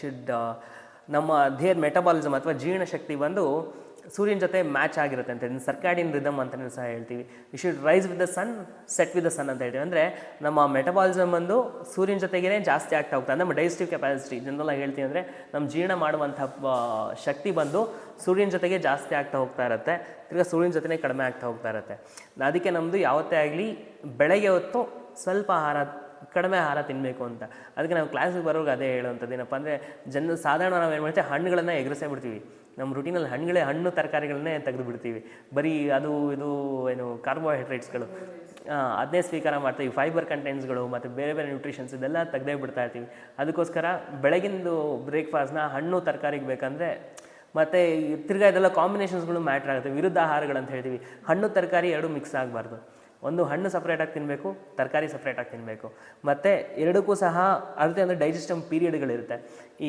Should ನಮ್ಮ ದೇಹದ metabolism ಅಥವಾ ಜೀರ್ಣಶಕ್ತಿ ಬಂದು ಸೂರ್ಯನ ಜೊತೆ ಮ್ಯಾಚ್ ಆಗಿರುತ್ತೆ ಅಂತ ಇದನ್ನು ಸರ್ಕ್ಯಾಡಿಯನ್ ರಿದಮ್ ಅಂತಲೂ ಸಹ ಹೇಳ್ತೀವಿ. You should rise with the sun, set with the sun ಅಂತ ಹೇಳ್ತೀವಿ. ಅಂದರೆ ನಮ್ಮ ಮೆಟಬಾಲಿಸಮ್ ಬಂದು ಸೂರ್ಯನ ಜೊತೆಗೇ ಜಾಸ್ತಿ ಆಗ್ತಾ ಹೋಗ್ತಾ, ನಮ್ಮ ಡೈಜೆಸ್ಟಿವ್ ಕೆಪಾಸಿಟಿ ಜನರಲ್ ಆಗಿ ಹೇಳ್ತೀವಿ. ಅಂದರೆ ನಮ್ಮ ಜೀರ್ಣ ಮಾಡುವಂಥ ಶಕ್ತಿ ಬಂದು ಸೂರ್ಯನ ಜೊತೆಗೆ ಜಾಸ್ತಿ ಆಗ್ತಾ ಹೋಗ್ತಾ ಇರುತ್ತೆ, ತಿರ್ಗಿ ಸೂರ್ಯನ ಜೊತೆನೇ ಕಡಿಮೆ ಆಗ್ತಾ ಹೋಗ್ತಾ ಇರುತ್ತೆ. ಅದಕ್ಕೆ ನಮ್ಮದು ಯಾವತ್ತೇ ಆಗಲಿ ಬೆಳಗ್ಗೆ ಹೊತ್ತು ಸ್ವಲ್ಪ ಕಡಿಮೆ ಆಹಾರ ತಿನ್ನಬೇಕು ಅಂತ. ಅದಕ್ಕೆ ನಾವು ಕ್ಲಾಸಿಗೆ ಬರೋರ್ಗೆ ಅದೇ ಹೇಳುವಂಥದ್ದು. ಏನಪ್ಪ ಅಂದರೆ ಸಾಧಾರಣ ನಾವು ಏನು ಮಾಡ್ತೀವಿ, ಹಣ್ಣುಗಳನ್ನು ಎಗರಿಸೇ ಬಿಡ್ತೀವಿ. ನಮ್ಮ ರೂಟೀನಲ್ಲಿ ಹಣ್ಣು ತರಕಾರಿಗಳನ್ನೇ ತೆಗೆದು ಬಿಡ್ತೀವಿ. ಬರೀ ಅದು ಇದು ಏನು ಕಾರ್ಬೋಹೈಡ್ರೇಟ್ಸ್ಗಳು ಅದನ್ನೇ ಸ್ವೀಕಾರ ಮಾಡ್ತೀವಿ. ಫೈಬರ್ ಕಂಟೆಂಟ್ಸ್ಗಳು ಮತ್ತು ಬೇರೆ ಬೇರೆ ನ್ಯೂಟ್ರಿಷನ್ಸ್ ಇದೆಲ್ಲ ತೆಗೆದೇ ಬಿಡ್ತಾ ಇರ್ತೀವಿ. ಅದಕ್ಕೋಸ್ಕರ ಬೆಳಗಿಂದು ಬ್ರೇಕ್ಫಾಸ್ಟ್ನ ಹಣ್ಣು ತರಕಾರಿಗೆ ಬೇಕಂದರೆ ಮತ್ತು ತಿರ್ಗಾ ಇದೆಲ್ಲ ಕಾಂಬಿನೇಷನ್ಸ್ಗಳು ಮ್ಯಾಟ್ರ್ ಆಗುತ್ತೆ. ವಿರುದ್ಧ ಆಹಾರಗಳಂತ ಹೇಳ್ತೀವಿ. ಹಣ್ಣು ತರಕಾರಿ ಎರಡು ಮಿಕ್ಸ್ ಆಗಬಾರ್ದು. ಒಂದು ಹಣ್ಣು ಸಪ್ರೇಟಾಗಿ ತಿನ್ನಬೇಕು, ತರಕಾರಿ ಸಪ್ರೇಟಾಗಿ ತಿನ್ನಬೇಕು. ಮತ್ತು ಎರಡಕ್ಕೂ ಸಹ ಅದರದ್ದೇ ಅಂದರೆ ಡೈಜೆಸ್ಟಮ್ ಪೀರಿಯಡ್ಗಳಿರುತ್ತೆ.